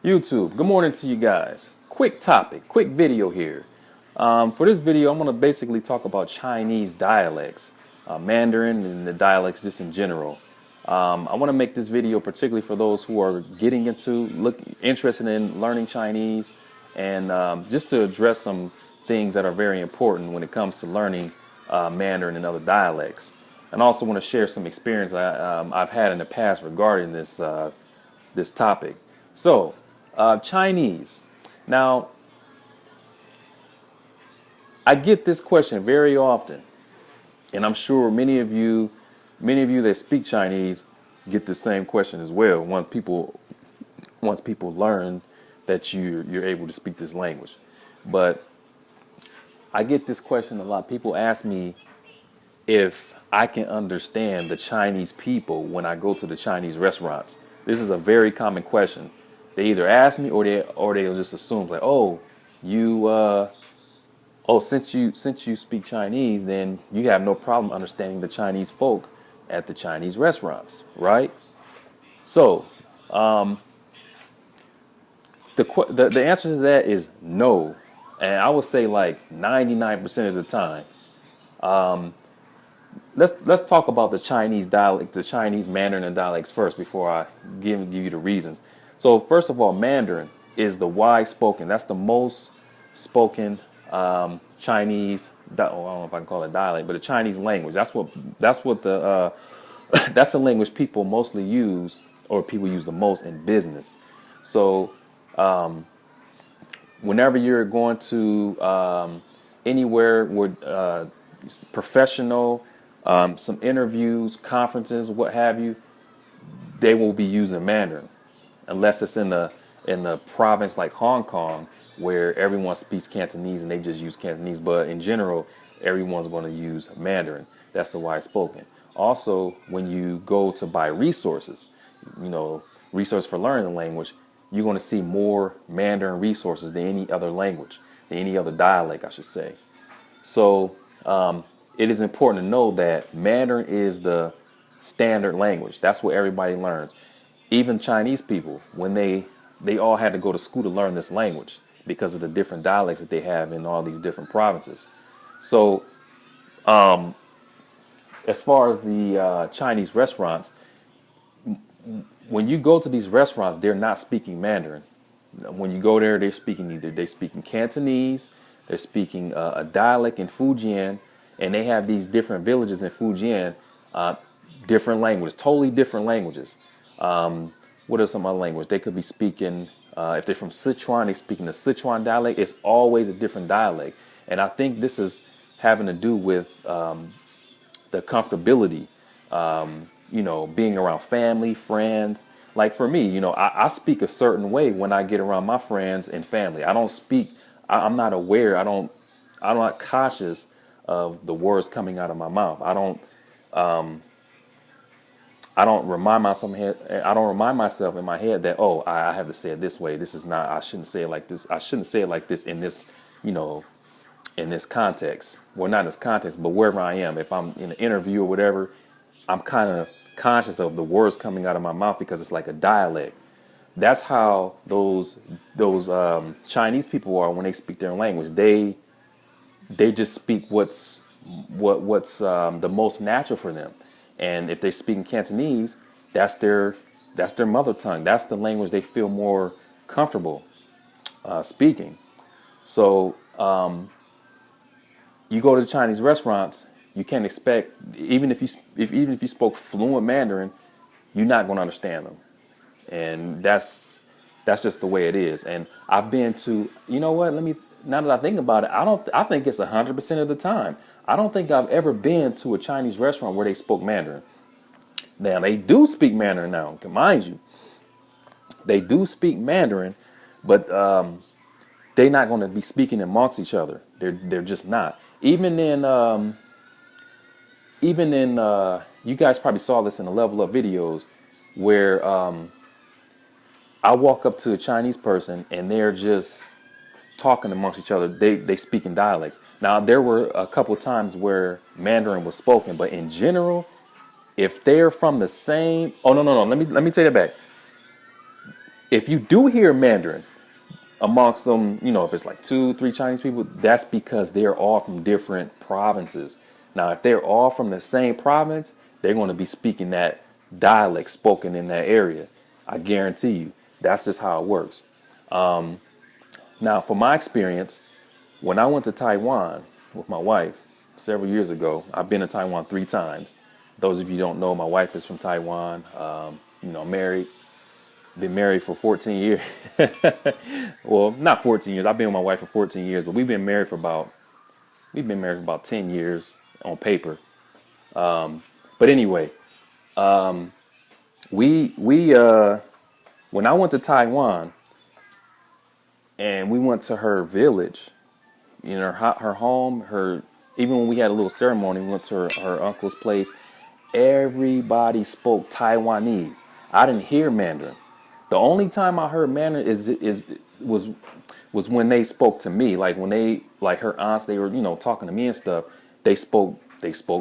YouTube, good morning to you guys. Quick topic, quick video here. For this video, I'm going to basically talk about Chinese dialects, Mandarin and the dialects just in general. I want to make this video particularly for those who are getting into, interested in learning Chinese, and just to address some things that are very important when it comes to learning Mandarin and other dialects. And I also want to share some experience I've had in the past regarding this topic. So, Chinese. Now, I get this question very often, and I'm sure many of you that speak Chinese get the same question as well. Once people learn that you're able to speak this language, but I get this question a lot. People ask me if I can understand the Chinese people when I go to the Chinese restaurants. This is a very common question. They either ask me or they'll just assume like, since you speak Chinese, then you have no problem understanding the Chinese folk at the Chinese restaurants, right? So, the answer to that is no, and I would say like 99% of the time. Let's talk about the Chinese dialect, the Chinese Mandarin and dialects first before I give you the reasons. So first of all, Mandarin is the wide spoken. That's the most spoken Chinese. I don't know if I can call it dialect, but the Chinese language. That's what the that's the language people mostly use, or people use the most in business. So whenever you're going to anywhere where professional, some interviews, conferences, what have you, they will be using Mandarin, unless it's in the province like Hong Kong, where everyone speaks Cantonese and they just use Cantonese. But in general, everyone's going to use Mandarin. That's the wide spoken. Also, when you go to buy resources, resources for learning the language, you're going to see more Mandarin resources than any other language, than any other dialect, I should say. So it is important to know that Mandarin is the standard language. That's what everybody learns. Even Chinese people, when they all had to go to school to learn this language because of the different dialects that they have in all these different provinces. So as far as the Chinese restaurants, when you go to these restaurants, they're not speaking Mandarin. When you go there, they're speaking Cantonese, they're speaking a dialect in Fujian, and they have these different villages in Fujian, different languages, totally different languages. What are some other languages? They could be speaking, if they're from Sichuan, they're speaking the Sichuan dialect. It's always a different dialect. And I think this is having to do with the comfortability, being around family, friends. Like for me, I speak a certain way when I get around my friends and family. I don't speak, I'm not aware, I'm not cautious of the words coming out of my mouth. I don't remind myself in my head that, I have to say it this way. This is not, I shouldn't say it like this. I shouldn't say it like this in this, in this context. Well, not in this context, but wherever I am. If I'm in an interview or whatever, I'm kind of conscious of the words coming out of my mouth because it's like a dialect. That's how those Chinese people are when they speak their language. They just speak what's the most natural for them. And if they speak in Cantonese, that's their mother tongue. That's the language they feel more comfortable speaking. So you go to the Chinese restaurants, you can't expect, even if you spoke fluent Mandarin, you're not going to understand them. And that's just the way it is. And I've been to, now that I think about it, I think it's 100% of the time. I don't think I've ever been to a Chinese restaurant where they spoke Mandarin. Now, they do speak Mandarin now, mind you. They do speak Mandarin, but they're not going to be speaking amongst each other. They're just not. Even in you guys probably saw this in the Level Up videos where I walk up to a Chinese person and they're just talking amongst each other. They speak in dialects. Now, there were a couple times where Mandarin was spoken, but in general, if they're from the same, no, let me take it back. If you do hear Mandarin amongst them, if it's like 2, 3 Chinese people, that's because they're all from different provinces. Now, if they're all from the same province, they're going to be speaking that dialect spoken in that area. I guarantee you. That's just how it works. Now, from my experience, when I went to Taiwan with my wife several years ago, I've been to Taiwan 3 times. Those of you who don't know, my wife is from Taiwan. Married. Been married for 14 years. Well, not 14 years. I've been with my wife for 14 years, but we've been married for about 10 years on paper. But anyway, we when I went to Taiwan and we went to her village, her home, even when we had a little ceremony, we went to her uncle's place. Everybody spoke Taiwanese. I didn't hear Mandarin. The only time I heard Mandarin was when they spoke to me, like when her aunts, they were talking to me and stuff. They spoke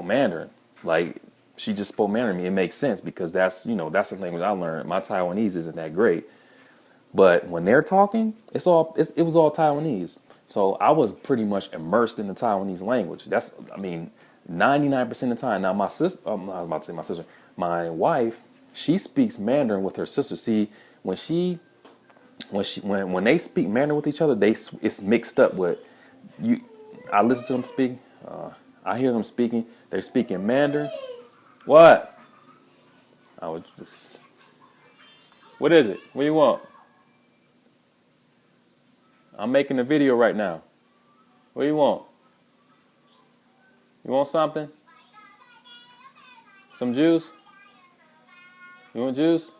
Mandarin. Like she just spoke Mandarin to me. It makes sense because that's the language I learned. My Taiwanese isn't that great, but when they're talking, it was all Taiwanese. So I was pretty much immersed in the Taiwanese language. 99% of the time. Now my sister, I was about to say my sister, my wife, she speaks Mandarin with her sister. See, when they speak Mandarin with each other, it's mixed up with you. I listen to them speak. I hear them speaking. They're speaking Mandarin. What? What is it? What do you want? I'm making a video right now. What do you want? You want something? Some juice? You want juice?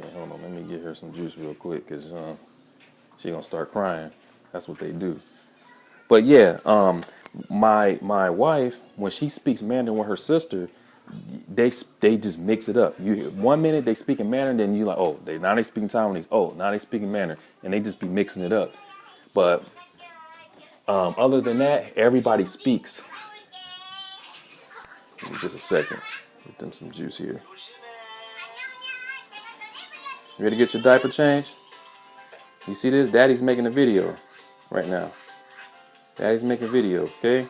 Okay, hold on. Let me get her some juice real quick because she's going to start crying. That's what they do. But yeah, my wife, when she speaks Mandarin with her sister, they just mix it up. You hear 1 minute they speaking Mandarin, then you like, oh, now they speaking Taiwanese. Oh, now they speaking Mandarin, and they just be mixing it up. But other than that, everybody speaks. Give me just a second. Get them some juice here. You ready to get your diaper changed? You see this? Daddy's making a video right now. Daddy's making a video, okay?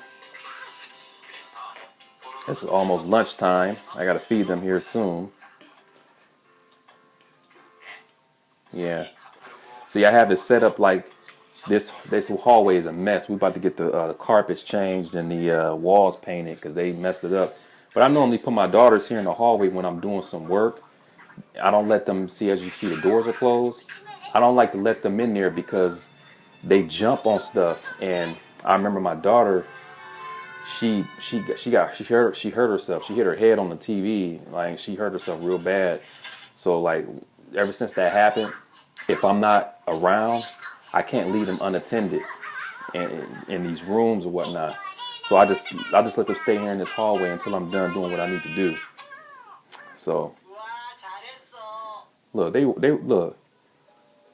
This is almost lunchtime. I gotta feed them here soon. Yeah. See, I have this set up like this hallway is a mess. We're about to get the carpets changed and the walls painted because they messed it up. But I normally put my daughters here in the hallway when I'm doing some work. I don't let them see, as you see, the doors are closed. I don't like to let them in there because they jump on stuff. And I remember my daughter, she hurt herself. She hit her head on the TV. Like she hurt herself real bad. So like ever since that happened, if I'm not around, I can't leave them unattended in these rooms or whatnot. So I just let them stay here in this hallway until I'm done doing what I need to do. So look, they look.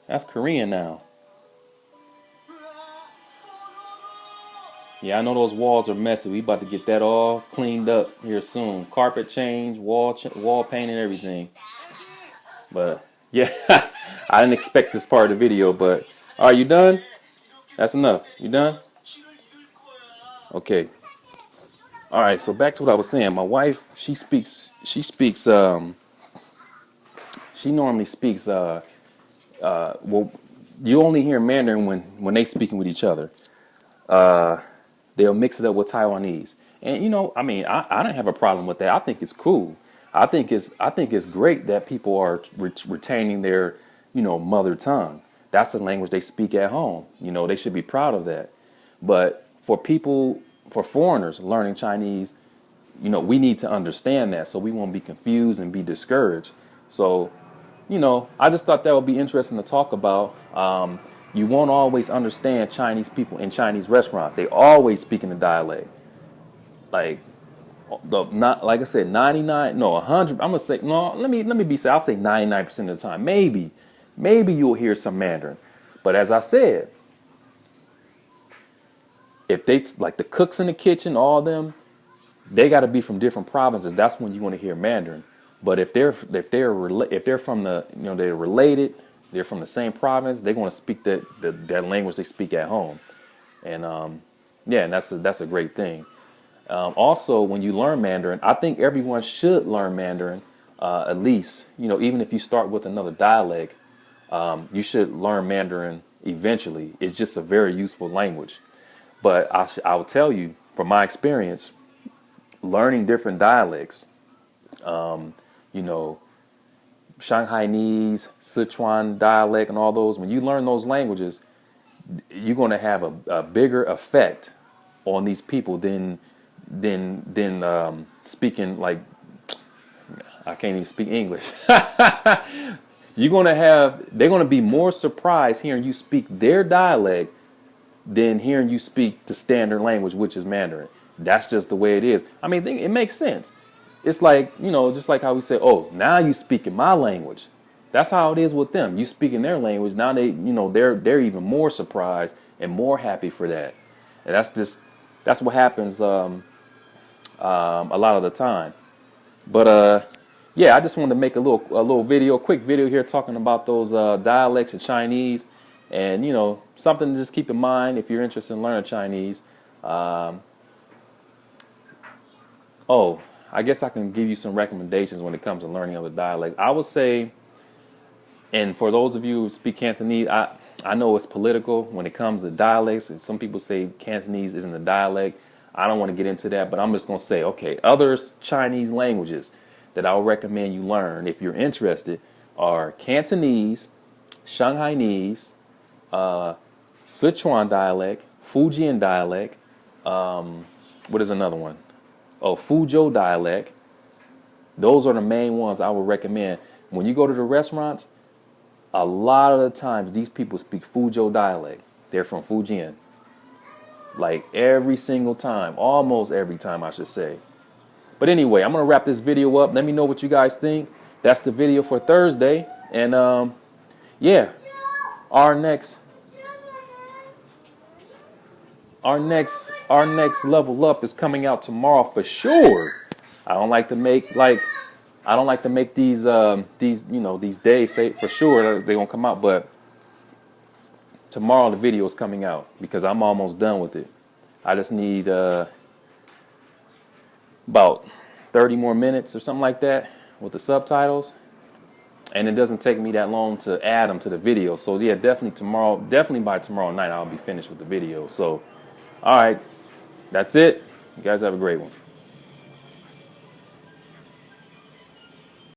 That's Korean now. Yeah, I know those walls are messy. We about to get that all cleaned up here soon. Carpet change, wall paint, and everything. But yeah, I didn't expect this part of the video. But are you done? That's enough. You done? Okay. All right. So back to what I was saying. My wife, she normally speaks. Well, you only hear Mandarin when they speaking with each other. They'll mix it up with Taiwanese. And I don't have a problem with that. I think it's cool. I think it's great that people are retaining their, mother tongue. That's the language they speak at home. They should be proud of that. But for foreigners learning Chinese, we need to understand that so we won't be confused and be discouraged. So, I just thought that would be interesting to talk about. You won't always understand Chinese people in Chinese restaurants. They always speak in the dialect. Like I said, 99, no, 100. I'm gonna say no. Let me be safe. I'll say 99% of the time. Maybe you'll hear some Mandarin, but as I said, if they like the cooks in the kitchen, all of them, they got to be from different provinces. That's when you want to hear Mandarin. But if they're from the, they're related, they're from the same province, they're going to speak that language they speak at home. And yeah, and that's a great thing. Also, when you learn Mandarin, I think everyone should learn Mandarin, at least, even if you start with another dialect, you should learn Mandarin eventually. It's just a very useful language. But I will tell you, from my experience, learning different dialects, you know, Shanghainese, Sichuan dialect, and all those, when you learn those languages, you're going to have a bigger effect on these people than speaking, like, I can't even speak English. They're going to be more surprised hearing you speak their dialect than hearing you speak the standard language, which is Mandarin. That's just the way it is. I mean, it makes sense. It's like, just like how we say, oh, now you speak in my language. That's how it is with them. You speak in their language. Now they're even more surprised and more happy for that. And that's what happens a lot of the time. But yeah, I just wanted to make a quick video here talking about those dialects in Chinese, and something to just keep in mind if you're interested in learning Chinese. Oh, I guess I can give you some recommendations when it comes to learning other dialects. I would say, and for those of you who speak Cantonese, I know it's political when it comes to dialects, and some people say Cantonese isn't a dialect. I don't want to get into that, but I'm just going to say, okay, other Chinese languages that I would recommend you learn if you're interested are Cantonese, Shanghainese, Sichuan dialect, Fujian dialect. What is another one? Oh, Fuzhou dialect. Those are the main ones I would recommend. When you go to the restaurants, a lot of the times these people speak Fuzhou dialect. They're from Fujian. Like every single time, almost every time, I should say. But anyway, I'm going to wrap this video up. Let me know what you guys think. That's the video for Thursday. And yeah, our next level up is coming out tomorrow for sure. I don't like to make these these days say for sure they're gonna come out, but tomorrow the video is coming out because I'm almost done with it. I just need about 30 more minutes or something like that with the subtitles, and it doesn't take me that long to add them to the video. So yeah, definitely by tomorrow night I'll be finished with the video. So all right, that's it. You guys have a great one.